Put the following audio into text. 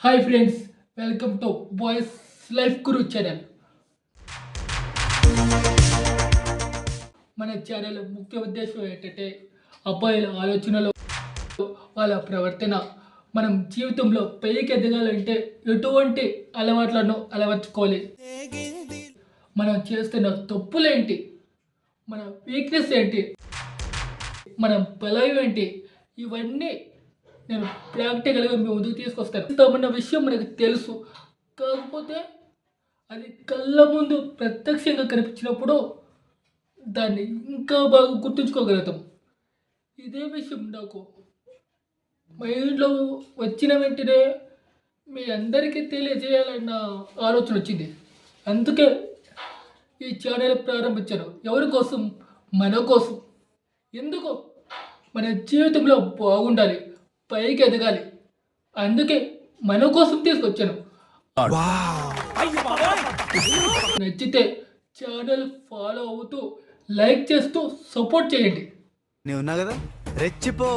Hi friends, welcome to boys life Guru channel. మన channel ముఖ్య ఉద్దేశం ఏంటంటే అబ్బాయిల ఆలోచనలు, వాళ్ళ ప్రవర్తన, మనం జీవితంలో పైకి ఎదగాలంటే ఎటువంటి అలవాట్లను అలవర్చుకోవాలి, మనం చేస్తున్న తప్పులేంటి, మన వీక్నెస్ ఏంటి, మన బలం ఏంటి, ఇవన్నీ నేను ప్రాక్టికల్గా మీ ముందుకు తీసుకొస్తాను. విషయం మనకు తెలుసు, కాకపోతే అది కళ్ళ ముందు ప్రత్యక్షంగా కనిపించినప్పుడు దాన్ని ఇంకా బాగా గుర్తుంచుకోగలుగుతాం. ఇదే విషయం నాకు మైండ్లో వచ్చిన వెంటనే మీ అందరికీ తెలియజేయాలన్న ఆలోచన వచ్చింది. అందుకే ఈ ఛానల్ ప్రారంభించాను. ఎవరి కోసం? మన కోసం. ఎందుకు? మన జీవితంలో బాగుండాలి, పైకి ఎదగాలి. అందుకే మన కోసం తీసుకొచ్చాను. నచ్చితే ఛానల్ ఫాలో అవుతూ, లైక్ చేస్తూ సపోర్ట్ చేయండి. నేను ఉన్నా కదా, రెచ్చిపో.